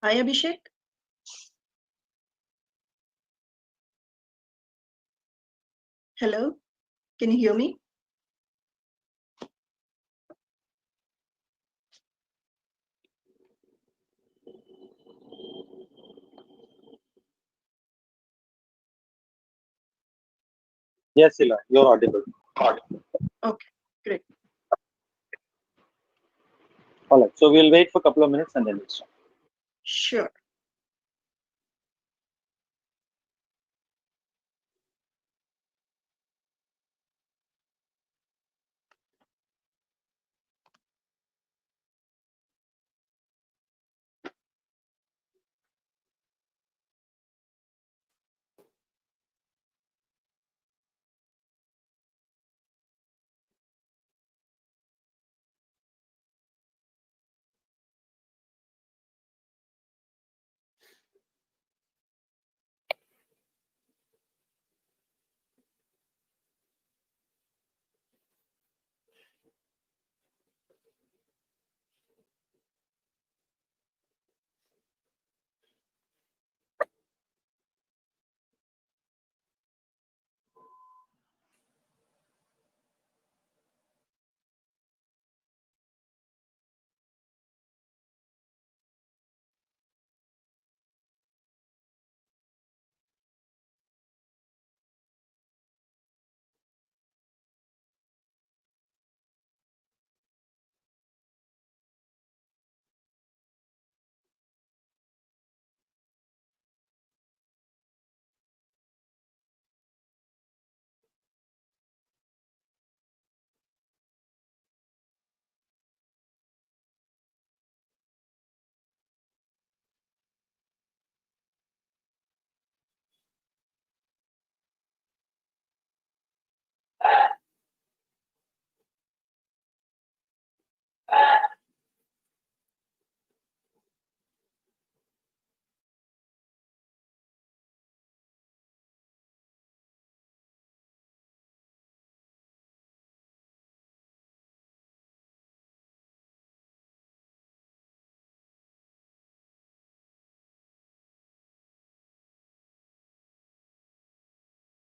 Hi, Abhishek. Hello, can you hear me? Yes, Ela, you're audible. Okay, great. All right. So we'll wait for a couple of minutes and then we'll start. Sure.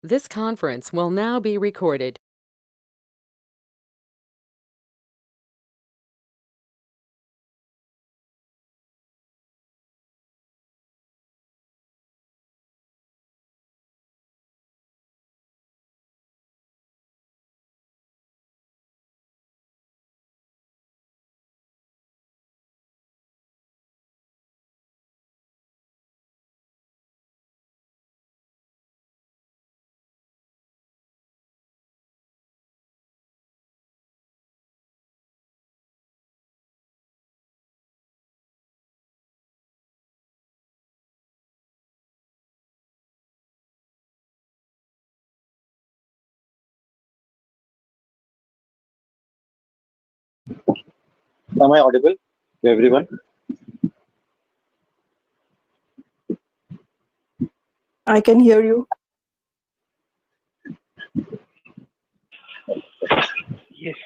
This conference will now be recorded. Am I audible to everyone? I can hear you. Yes.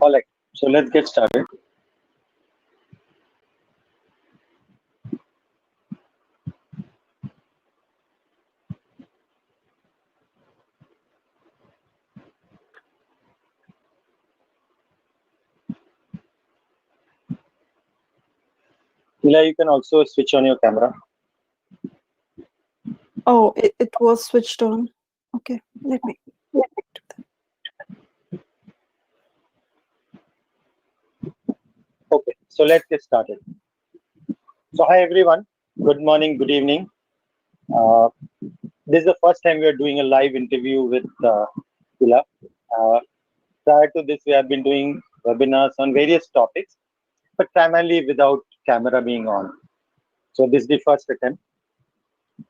All right. So let's get started. Ela, you can also switch on your camera. Oh, it was switched on. Okay, let me do that. Okay, so let's get started. So hi everyone, good morning, good evening. Uh, this is the first time we are doing a live interview with Ela. Prior to this, we have been doing webinars on various topics, but primarily without camera being on. So this is the first attempt.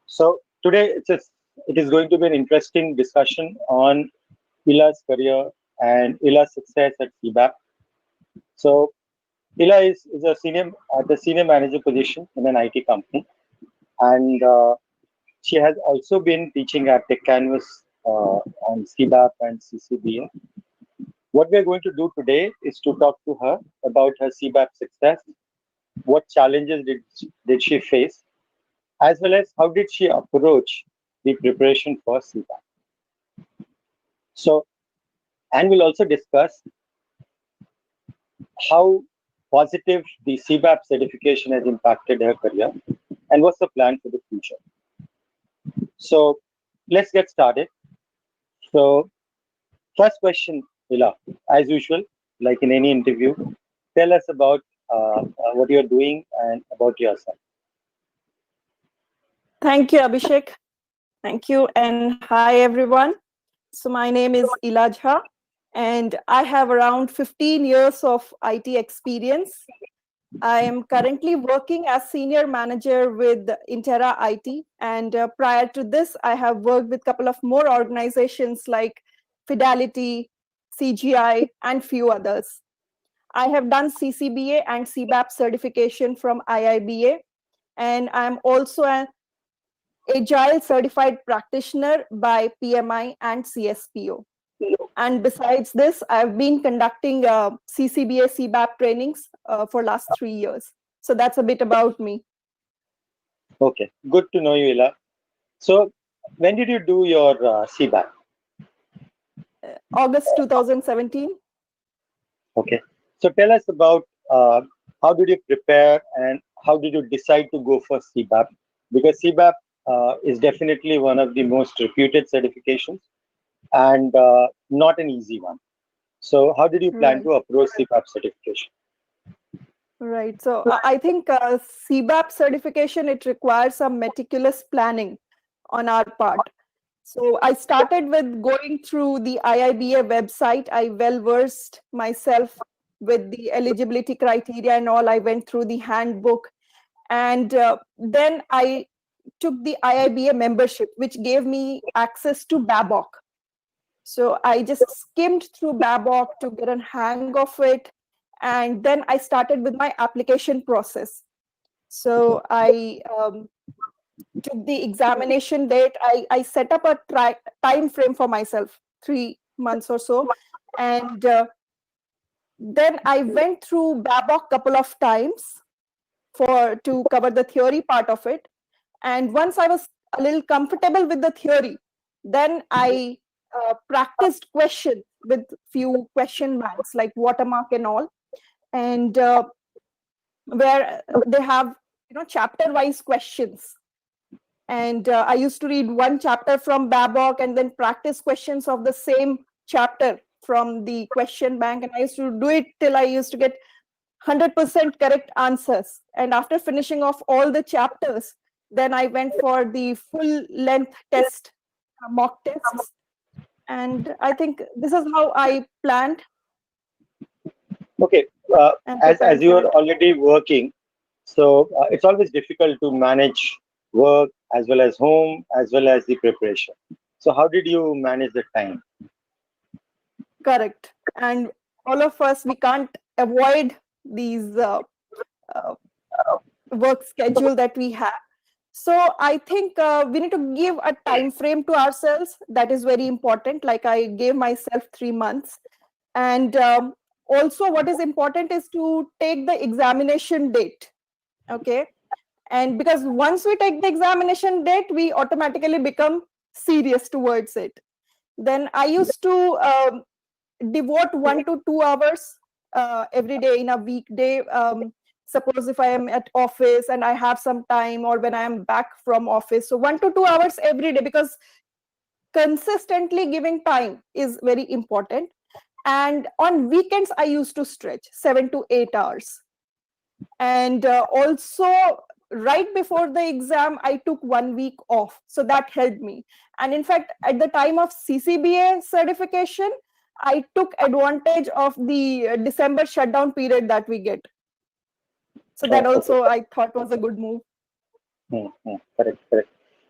So today it is going to be an interesting discussion on Ela's career and Ela's success at Cbap. So Ela is a senior at the senior manager position in an IT company, and she has also been teaching at Tech Canvas on Cbap and Ccpa. What we are going to do today is to talk to her about her Cbap success, what challenges did she face, as well as how did she approach the preparation for Cbap. So, and we'll also discuss how positive the Cbap certification has impacted her career and what's the plan for the future. So, let's get started. So, first question, Ela, as usual, like in any interview, tell us about what you're doing and about yourself. Thank you, Abhishek. Thank you, and hi everyone. So my name is Ela Jha, and I have around 15 years of IT experience. I am currently working as senior manager with Intera IT, and prior to this, I have worked with a couple of more organizations like Fidelity, CGI, and few others. I have done CCBA and Cbap certification from IIBA, and I am also an Agile certified practitioner by PMI and CSPO. And besides this, I've been conducting CCBA Cbap trainings for last 3 years. So that's a bit about me. Okay, good to know you, Ela. So, when did you do your Cbap? August 2017. Okay, so tell us about how did you prepare and how did you decide to go for Cbap? Because Cbap is definitely one of the most reputed certifications and not an easy one. So, how did you plan Right. to approach Cbap certification? Right. So I think Cbap certification, it requires some meticulous planning on our part. So I started with going through the IIBA website. I well versed myself with the eligibility criteria and all. I went through the handbook, and then I took the IIBA membership, which gave me access to Babok. So I just skimmed through Babok to get a hang of it, and then I started with my application process. So I took the examination date. I set up a time frame for myself, 3 months or so, and then I went through Babok couple of times to cover the theory part of it. And once I was a little comfortable with the theory, then I practiced questions with few question banks like Watermark and all, and where they have chapter wise questions. And I used to read one chapter from Babok and then practice questions of the same chapter from the question bank, and I used to do it till I used to get 100% correct answers. And after finishing off all the chapters, then I went for the full length test, mock tests. And I think this is how I planned Okay, and as prepared you for are it. already working, so it's always difficult to manage work as well as home as well as the preparation. So how did you manage the time? Correct. And all of us, we can't avoid these uh, work schedule that we have. So I think we need to give a time frame to ourselves. That is very important. Like I gave myself 3 months. And also what is important is to take the examination date. Okay. And because once we take the examination date, we automatically become serious towards it. Then I used to devote 1 to 2 hours every day in a weekday, Suppose if I am at office and I have some time, or when I am back from office. So 1 to 2 hours every day, because consistently giving time is very important. And on weekends, I used to stretch 7 to 8 hours. And also, right before the exam, I took 1 week off. So that helped me. And in fact, at the time of CCBA certification, I took advantage of the December shutdown period that we get. So that also I thought was a good move. Correct.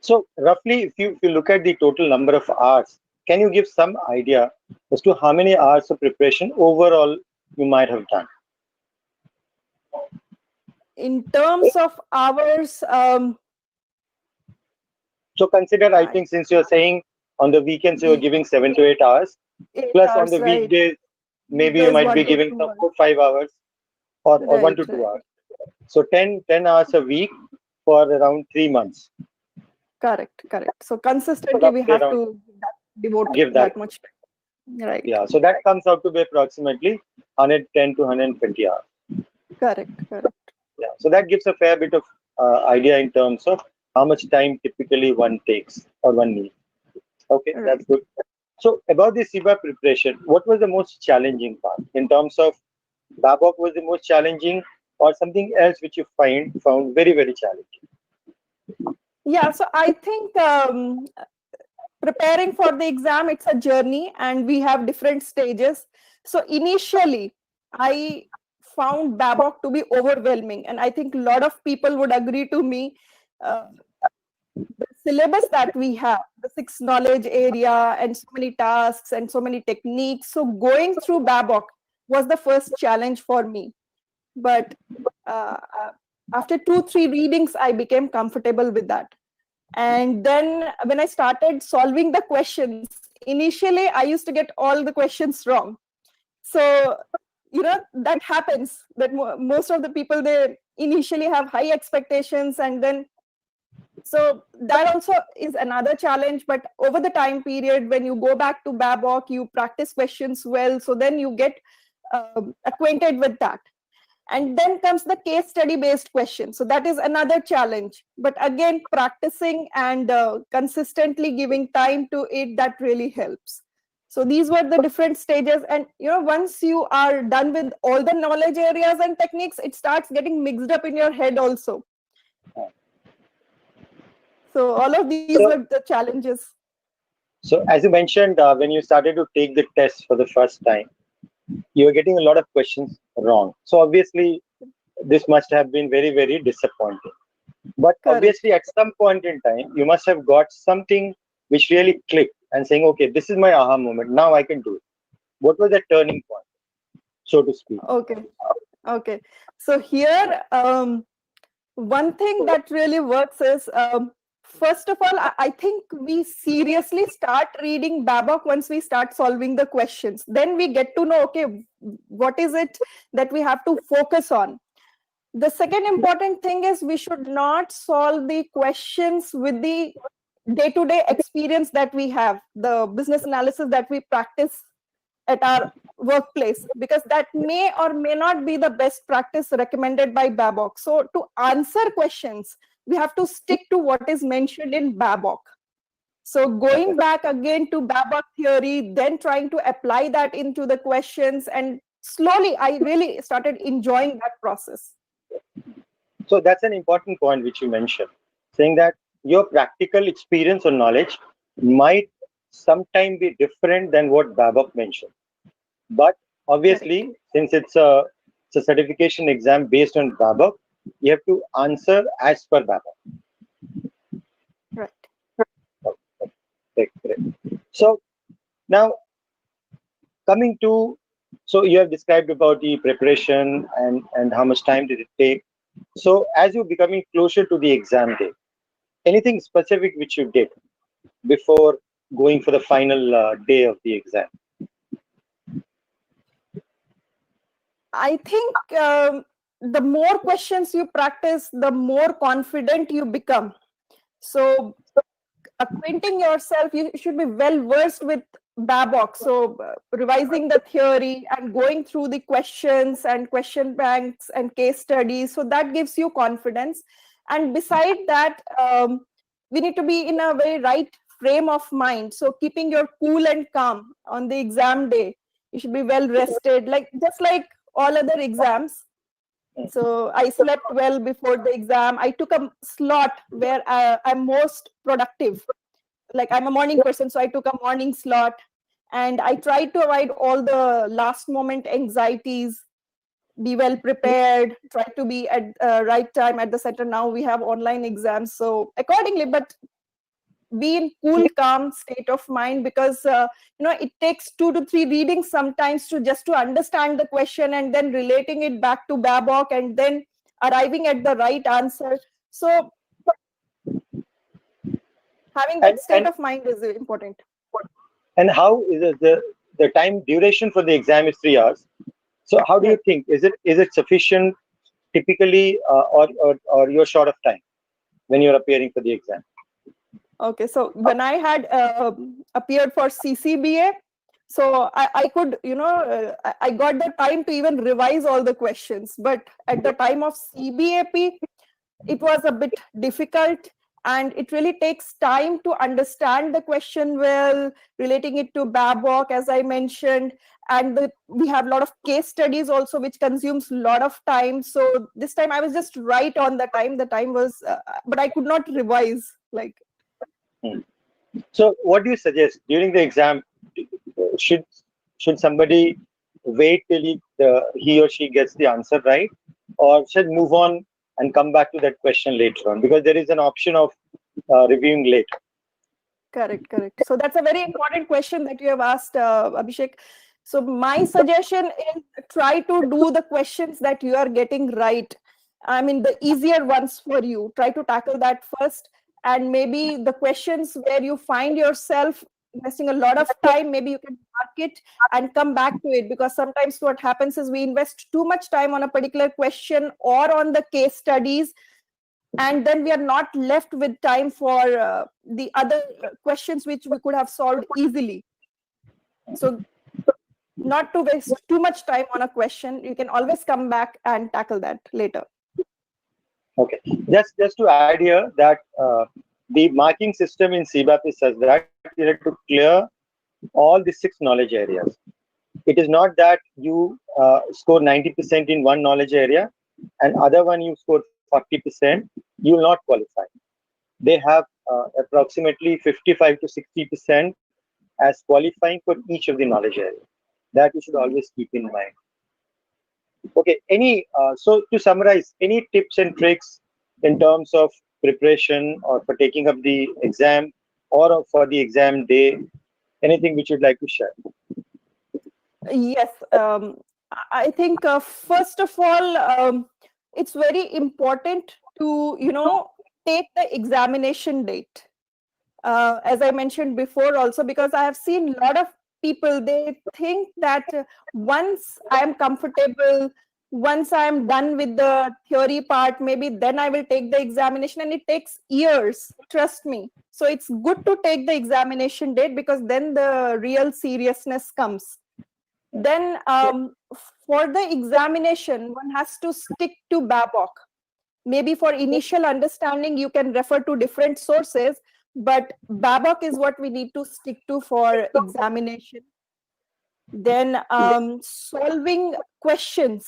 So roughly, if you look at the total number of hours, can you give some idea as to how many hours of preparation overall you might have done? In terms of hours, so consider, I think, since you're saying on the weekends you're giving 7 to 8 hours, 8 plus hours, on the weekdays, maybe you There's might 1 be to giving 2 some hours. 4 5 hours, or 1 to 2 hours. So 10 hours a week for around 3 months. Correct. So consistently we have to devote give that much time. Right. Yeah, so that comes out to be approximately 110 to 120 hours. Correct. Yeah, so that gives a fair bit of idea in terms of how much time typically one takes or one needs. Okay, that's good. So about the Cbap preparation, what was the most challenging part in terms of Babok was the most challenging, or something else which you found very, very challenging? Yeah, so I think preparing for the exam, it's a journey and we have different stages. So initially, I found Babok to be overwhelming, and I think a lot of people would agree to me. The syllabus that we have, the 6 knowledge area, and so many tasks and so many techniques. So going through Babok was the first challenge for me. But after 2-3 readings, I became comfortable with that. And then when I started solving the questions, initially I used to get all the questions wrong. So, that happens, that most of the people, they initially have high expectations, and then, so that also is another challenge. But over the time period, when you go back to Babok, you practice questions well, so then you get acquainted with that. And then comes the case study based question. So that is another challenge. But again, practicing and consistently giving time to it, that really helps. So these were the different stages. And once you are done with all the knowledge areas and techniques, it starts getting mixed up in your head also. So all of these were the challenges. So as you mentioned, when you started to take the test for the first time, you were getting a lot of questions wrong. So obviously, this must have been very, very disappointing. But obviously, at some point in time, you must have got something which really clicked and saying, okay, this is my aha moment. Now I can do it. What was that turning point, so to speak? Okay. So here, one thing that really works is, first of all, I think we seriously start reading Babok once we start solving the questions. Then we get to know, okay, what is it that we have to focus on? The second important thing is we should not solve the questions with the day-to-day experience that we have, the business analysis that we practice at our workplace, because that may or may not be the best practice recommended by Babok. So to answer questions, we have to stick to what is mentioned in Babok. So going back again to Babok theory, then trying to apply that into the questions, and slowly I really started enjoying that process. So that's an important point which you mentioned, saying that your practical experience or knowledge might sometime be different than what Babok mentioned. But obviously, since it's a certification exam based on Babok, you have to answer as per Babok. Right. Great. So now coming to, so you have described about the preparation and how much time did it take. So as you're becoming closer to the exam day, anything specific which you did before going for the final day of the exam? I think the more questions you practice, the more confident you become. So acquainting yourself, you should be well versed with Babok. So revising the theory and going through the questions and question banks and case studies. So that gives you confidence. And beside that, we need to be in a very right frame of mind. So keeping your cool and calm on the exam day. You should be well rested, like just like all other exams. So I slept well before the exam. I took a slot where I'm most productive. Like I'm a morning person, so I took a morning slot, and I tried to avoid all the last moment anxieties. Be well prepared, try to be at right time at the center. Now we have online exams, so accordingly, but be in cool calm state of mind, because it takes 2 to 3 readings sometimes to just to understand the question, and then relating it back to Babok, and then arriving at the right answer. So having that state of mind is important. And how is it the time duration for the exam is 3 hours? So how do you think, is it sufficient typically, or you're short of time when you're appearing for the exam? Okay, so when I had appeared for CCBA, so I could, I got the time to even revise all the questions. But at the time of CBAP, it was a bit difficult, and it really takes time to understand the question well, relating it to Babok, as I mentioned. And we have a lot of case studies also, which consumes a lot of time. So this time I was just right on the time. The time was, but I could not revise. Like. So what do you suggest during the exam? Should somebody wait till he or she gets the answer right, or should move on and come back to that question later on, because there is an option of reviewing later? Correct. So that's a very important question that you have asked, Abhishek. So my suggestion is try to do the questions that you are getting right. I mean, the easier ones for you. Try to tackle that first. And maybe the questions where you find yourself investing a lot of time, maybe you can mark it and come back to it. Because sometimes what happens is we invest too much time on a particular question or on the case studies, and then we are not left with time for the other questions which we could have solved easily. So not to waste too much time on a question, you can always come back and tackle that later. Okay, just to add here that the marking system in Cbap is such that you have to clear all the 6 knowledge areas. It is not that you score 90% in one knowledge area and other one you score 40%, you will not qualify. They have approximately 55 to 60% as qualifying for each of the knowledge areas. That you should always keep in mind. Okay, so to summarize, any tips and tricks in terms of preparation or for taking up the exam or for the exam day, anything which you'd like to share? Yes, I think first of all, it's very important to, take the examination date. As I mentioned before also, because I have seen a lot of people, they think that once I am comfortable, once I am done with the theory part, maybe then I will take the examination, and it takes years, trust me. So it's good to take the examination date, because then the real seriousness comes. Then for the examination, one has to stick to Babok. Maybe for initial understanding, you can refer to different sources, but Babok is what we need to stick to for examination. Then solving questions.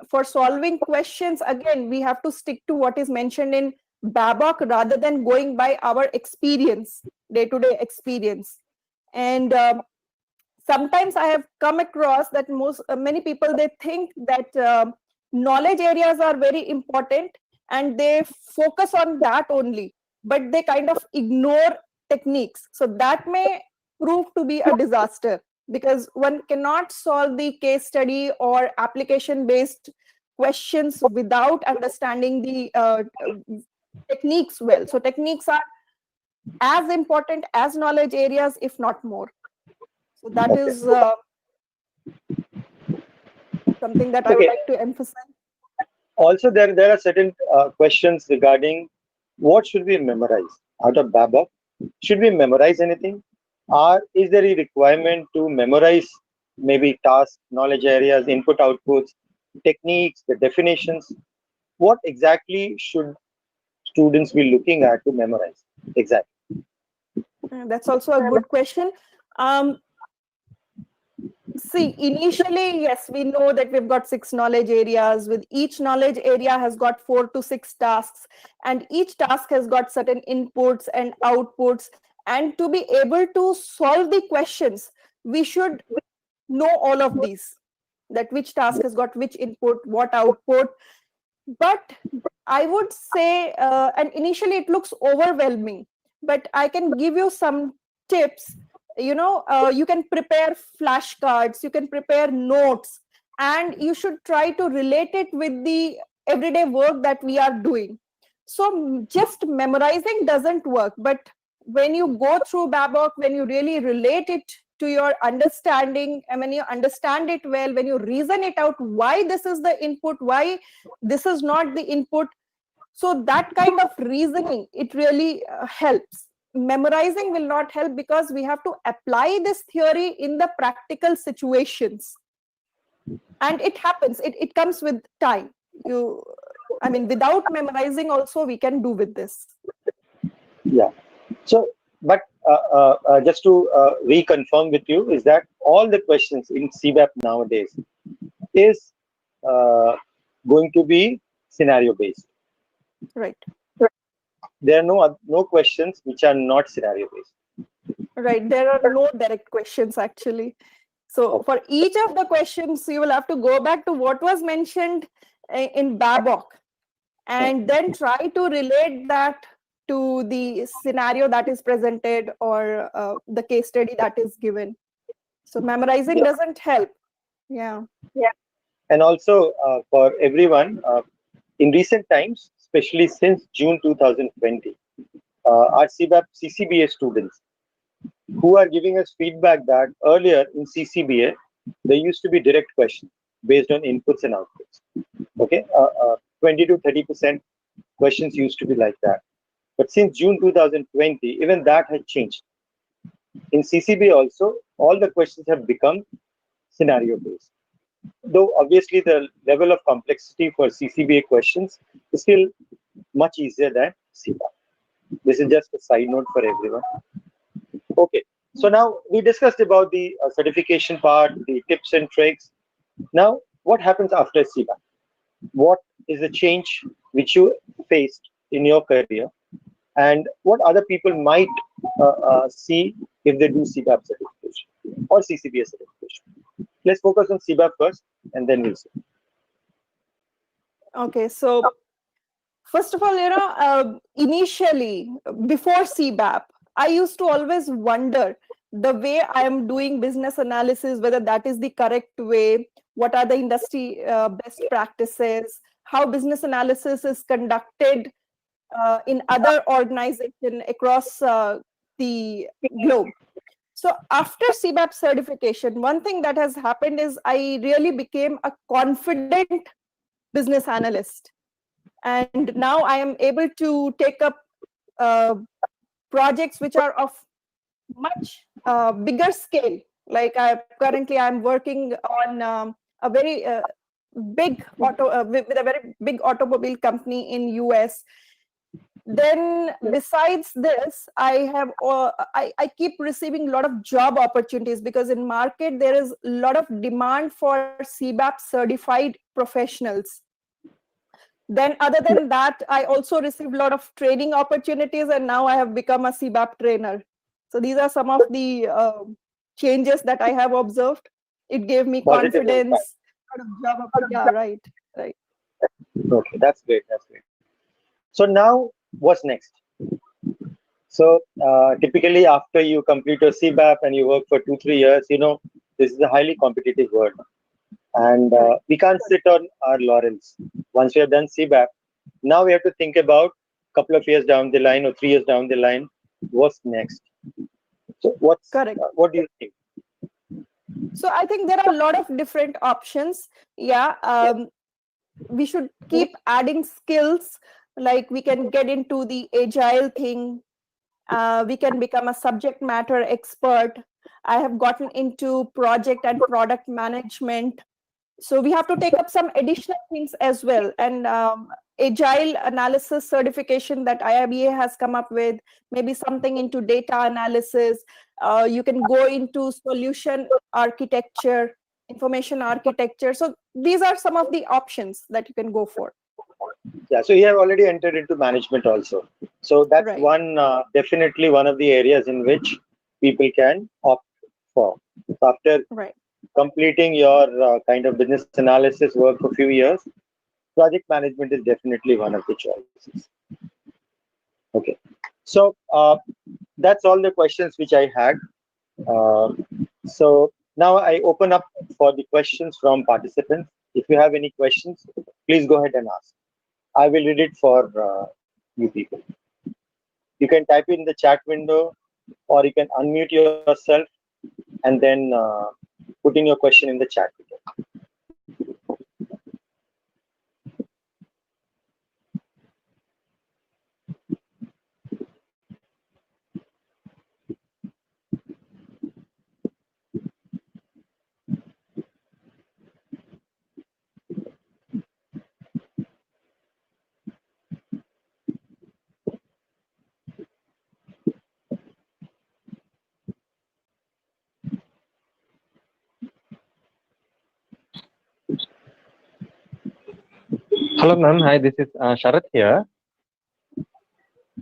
For solving questions, again, we have to stick to what is mentioned in Babok rather than going by our experience, day-to-day experience. And sometimes I have come across that many people, they think that knowledge areas are very important and they focus on that only, but they kind of ignore techniques. So that may prove to be a disaster, because one cannot solve the case study or application based questions without understanding the techniques well. So techniques are as important as knowledge areas, if not more. So that is something that I would like to emphasize. Also, there are certain questions regarding what should we memorize out of Babok. Should we memorize anything? Is there a requirement to memorize maybe tasks, knowledge areas, input outputs, techniques, the definitions? What exactly should students be looking at to memorize? Exactly. That's also a good question. Um, See, initially, yes, we know that we've got 6 knowledge areas. With each knowledge area has got 4 to 6 tasks, and each task has got certain inputs and outputs. And to be able to solve the questions, we should know all of these, that which task has got which input, what output. But I would say, and initially it looks overwhelming, but I can give you some tips. You can prepare flashcards, you can prepare notes, and you should try to relate it with the everyday work that we are doing. So just memorizing doesn't work, but when you go through Babok, when you really relate it to your understanding, and when you understand it well, when you reason it out, why this is the input, why this is not the input, so that kind of reasoning, it really helps. Memorizing will not help, because we have to apply this theory in the practical situations, and it happens, it comes with time. Without memorizing also we can do with this. Yeah. So, but just to reconfirm with you, is that all the questions in Cbap nowadays is going to be scenario based. Right. There are no questions which are not scenario based. Right. There are no direct questions actually. So for each of the questions, you will have to go back to what was mentioned in Babok, and then try to relate that to the scenario that is presented, or the case study that is given. So memorizing doesn't help. Yeah. And also for everyone, in recent times, especially since June 2020, our Cbap CCBA students who are giving us feedback that earlier in CCBA, there used to be direct questions based on inputs and outputs. Okay, 20 to 30% questions used to be like that. But since June 2020, even that has changed. In CCBA also, all the questions have become scenario based. Though obviously the level of complexity for CCBA questions is still much easier than Cbap. This is just a side note for everyone. Okay, so now we discussed about the certification part, the tips and tricks. Now, what happens after Cbap? What is the change which you faced in your career, and what other people might see if they do Cbap certification or CCBA certification? Let's focus on Cbap first, and then we'll see. Okay, so first of all, initially, before Cbap, I used to always wonder the way I am doing business analysis, whether that is the correct way, what are the industry best practices, how business analysis is conducted in other organizations across the globe. So after Cbap certification, one thing that has happened is I really became a confident business analyst. And now I am able to take up projects which are of much bigger scale. Like currently I'm working on a very big with a very big automobile company in US. Then besides this, I keep receiving a lot of job opportunities, because in market there is a lot of demand for Cbap certified professionals. Then other than that, I also received a lot of training opportunities, and now I have become a Cbap trainer. So these are some of the changes that I have observed. It gave me Positive confidence. Yeah, right. Okay, that's great. That's great. So now, what's next? So typically, after you complete your Cbap and you work for 2-3 years, this is a highly competitive world, and we can't sit on our laurels. Once we have done Cbap, now we have to think about a couple of years down the line or 3 years down the line, what's next. So Correct. What do you think? So I think there are a lot of different options. Yeah, we should keep adding skills. Like we can get into the agile thing, We can become a subject matter expert. I have gotten into project and product management. So we have to take up some additional things as well. And agile analysis certification that IIBA has come up with, maybe something into data analysis. You can go into solution architecture, information architecture. So these are some of the options that you can go for. Yeah, so you have already entered into management also. So that's Right. one, definitely one of the areas in which people can opt for. So after Right. completing your kind of business analysis work for a few years, project management is definitely one of the choices. Okay, so that's all the questions which I had. Uh, so now I open up for the questions from participants. If you have any questions, please go ahead and ask. I will read it for you people. You can type it in the chat window, or you can unmute yourself and then put in your question in the chat window. Hello, ma'am. Hi, this is Sharath here. Go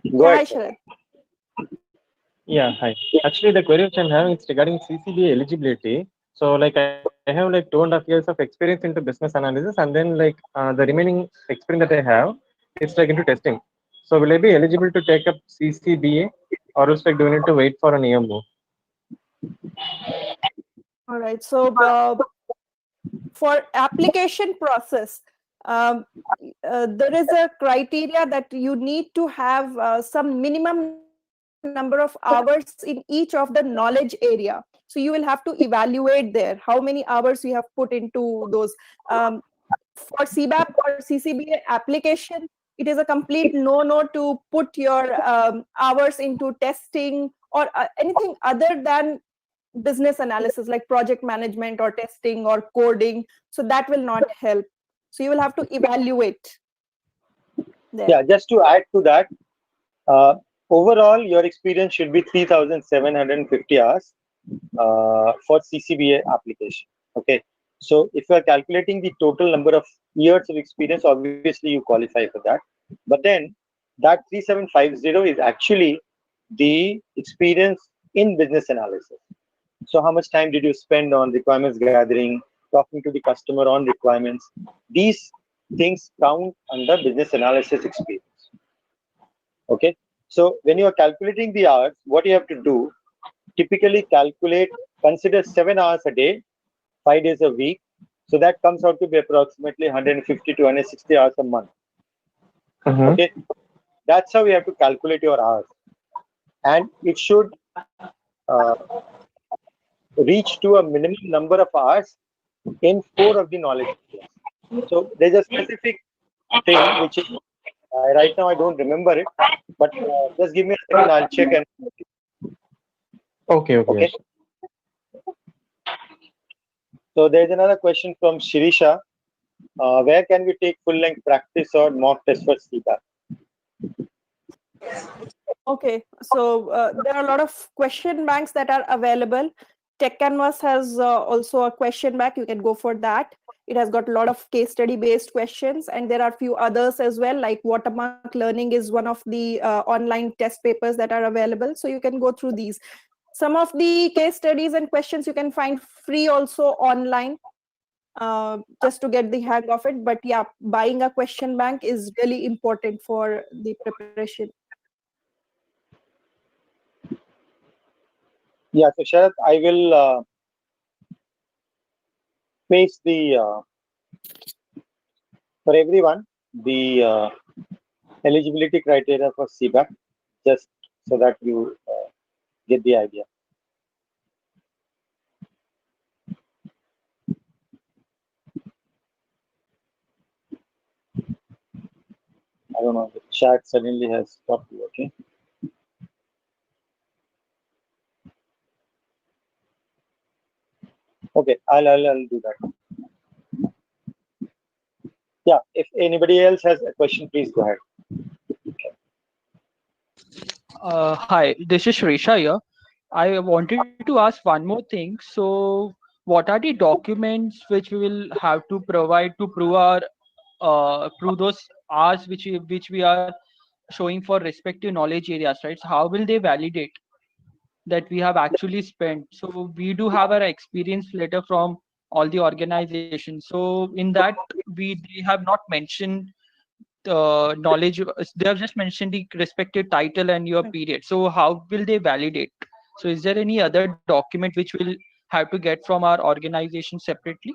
Yeah, ahead, hi, sir. Sharad. Yeah, hi. Actually, the query which I'm having is regarding CCBA eligibility. So, like, I have like 2.5 years of experience into business analysis, and then like the remaining experience that I have, it's like into testing. So, will I be eligible to take up CCBA, or else like do I need to wait for an EMO? All right. So for application process, um, there is a criteria that you need to have some minimum number of hours in each of the knowledge area. So you will have to evaluate there how many hours you have put into those. For CBAP or CCBA application, it is a complete no to put your hours into testing or anything other than business analysis like project management or testing or coding. So that will not help. So you will have to evaluate there. Yeah, just to add to that, uh, overall your experience should be 3,750 hours for CCBA application. Okay, so if you are calculating the total number of years of experience, obviously you qualify for that. But then that 3750 is actually the experience in business analysis. So how much time did you spend on requirements gathering, talking to the customer on requirements? These things count under business analysis experience. Okay, so when you are calculating the hours, what you have to do, typically calculate, consider 7 hours a day, 5 days a week. So that comes out to be approximately 150 to 160 hours a month. Mm-hmm. Okay, that's how you have to calculate your hours, and it should uh, reach to a minimum number of hours in 4 of the knowledge areas. So there's a specific thing which is right now I don't remember it, but just give me a second. I'll check and Okay, okay. yes. So there's another question from Shirisha. Where can we take full-length practice or mock test for Cbap? Okay, so there are a lot of question banks that are available. Tech Canvas has also a question bank. You can go for that. It has got a lot of case study based questions, and there are a few others as well, like Watermark Learning is one of the online test papers that are available. So you can go through these. Some of the case studies and questions you can find free also online, just to get the hang of it. But yeah, buying a question bank is really important for the preparation. Yeah, so Sharath, I will paste the for everyone the eligibility criteria for Cbap, just so that you get the idea. I don't know, the chat suddenly has stopped working. Okay, I'll do that. Yeah, if anybody else has a question, please go ahead. Hi, this is Shresha here. I wanted to ask one more thing. So, what are the documents which we will have to provide to prove our prove those hours which we are showing for respective knowledge areas, right? So, how will they validate that we have actually spent? So, we do have our experience letter from all the organizations. So, in that they have not mentioned knowledge. They have just mentioned the respective title and your period. So how will they validate? So is there any other document which will have to get from our organization separately?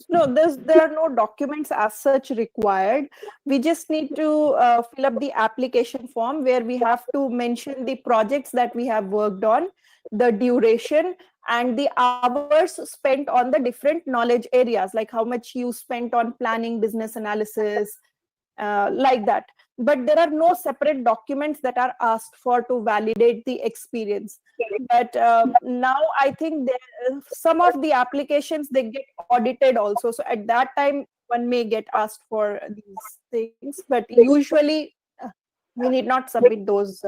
No, there are no documents as such required. We just need to fill up the application form where we have to mention the projects that we have worked on, the duration, and the hours spent on the different knowledge areas, like how much you spent on planning, business analysis, like that. But there are no separate documents that are asked for to validate the experience. But now I think some of the applications, they get audited also. So at that time, one may get asked for these things. But usually, we need not submit those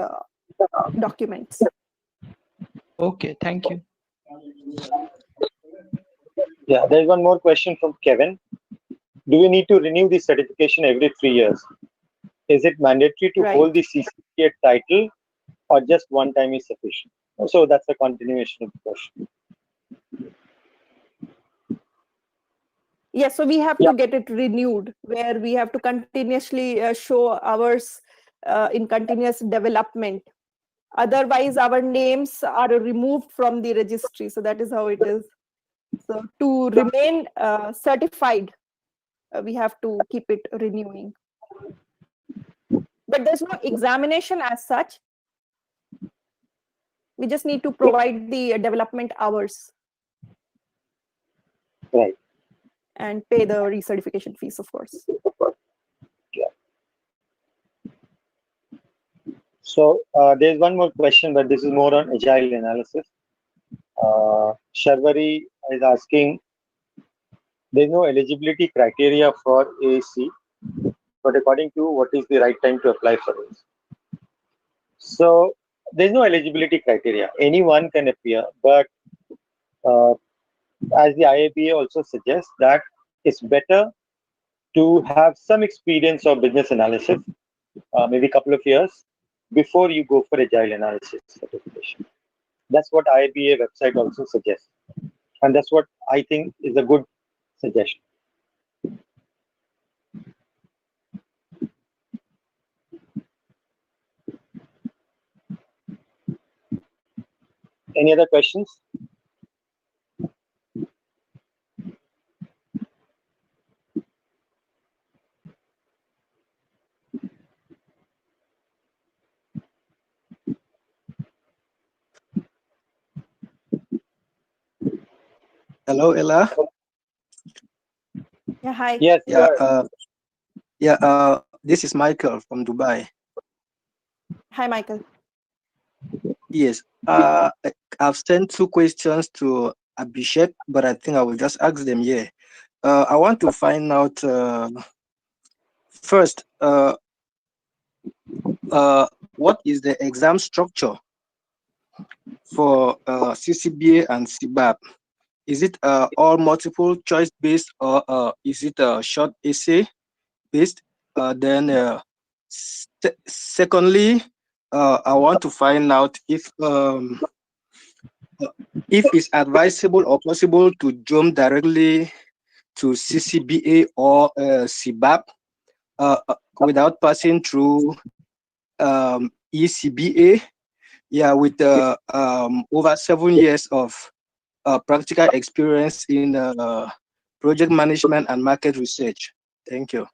documents. Okay, thank you. Yeah, there's one more question from Kevin. Do we need to renew the certification every 3 years? Is it mandatory to hold the CCPA title, or just one time is sufficient? So that's a continuation of the question. Yes, so we have to get it renewed, where we have to continuously show ours in continuous development. Otherwise, our names are removed from the registry. So that is how it is. So to remain certified, we have to keep it renewing. But there's no examination as such. We just need to provide the development hours. Right. And pay the recertification fees, of course. Yeah. So there's one more question, but this is more on agile analysis. Sharvari is asking, there's no eligibility criteria for AAC, but according to what is the right time to apply for this? So there's no eligibility criteria. Anyone can appear, but as the IABA also suggests, that it's better to have some experience of business analysis, maybe a couple of years, before you go for agile analysis certification. That's what IABA website also suggests. And that's what I think is a good suggestion. Any other questions? Hello, Ella. Yeah, hi. Yes. This is Michael from Dubai. Hi, Michael. Yes. I've sent 2 questions to Abhishek, but I think I will just ask them here. I want to find out first, what is the exam structure for CCBA and Cbap? Is it all multiple choice based, or is it a short essay based? Secondly, I want to find out if it's advisable or possible to jump directly to CCBA or Cbap without passing through ECBA. Yeah, with over 7 years of practical experience in project management and market research. Thank you.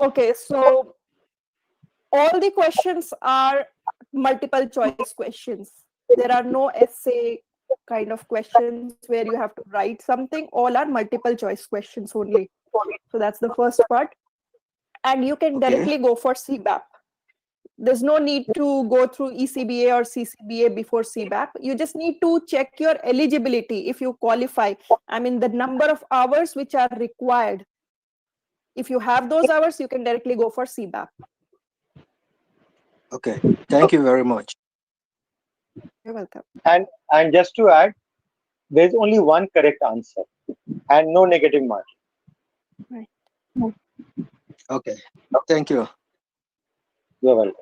Okay, so all the questions are multiple choice questions. There are no essay kind of questions where you have to write something. All are multiple choice questions only. So that's the first part. And you can directly go for Cbap. There's no need to go through ECBA or CCBA before Cbap. You just need to check your eligibility if you qualify. I mean, the number of hours which are required. If you have those hours, you can directly go for Cbap. Okay, thank you very much. You're welcome. And just to add, there's only one correct answer and no negative margin. Right. Okay, thank you. You're welcome.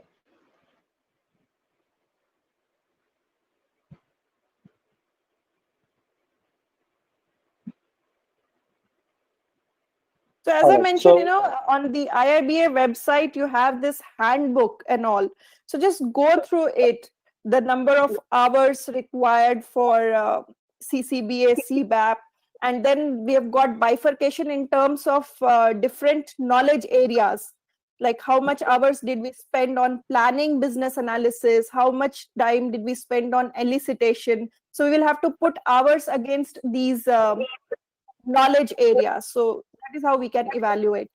So as All I right, mentioned, so- you know, on the IIBA website, you have this handbook and all. So just go through it, the number of hours required for CCBA, Cbap, and then we have got bifurcation in terms of different knowledge areas, like how much hours did we spend on planning business analysis, how much time did we spend on elicitation. So we will have to put hours against these knowledge areas. So that is how we can evaluate.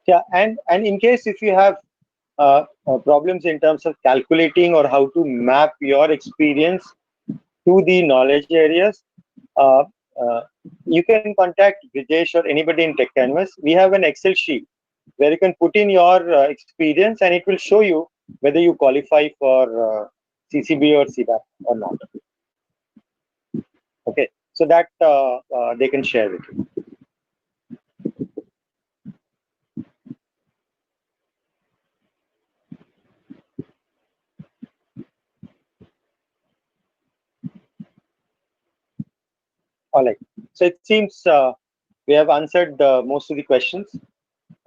Yeah, and in case if you have problems in terms of calculating or how to map your experience to the knowledge areas, uh, uh, you can contact Vijesh or anybody in Tech Canvas. We have an Excel sheet where you can put in your experience and it will show you whether you qualify for CCB or Cbap or not. Okay, so that they can share with you. All right, so it seems we have answered most of the questions,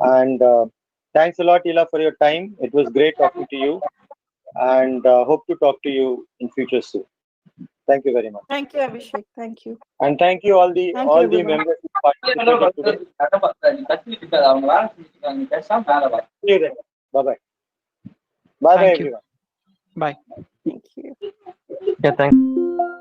and thanks a lot, Ela, for your time. It was great talking to you, and hope to talk to you in future soon. Thank you very much. Thank you, Abhishek. Thank you. And thank you all the Thank you, everyone. members who participated today. See you then. Bye bye. Bye bye Thank you. everyone. Bye. Thank you. Yeah, thank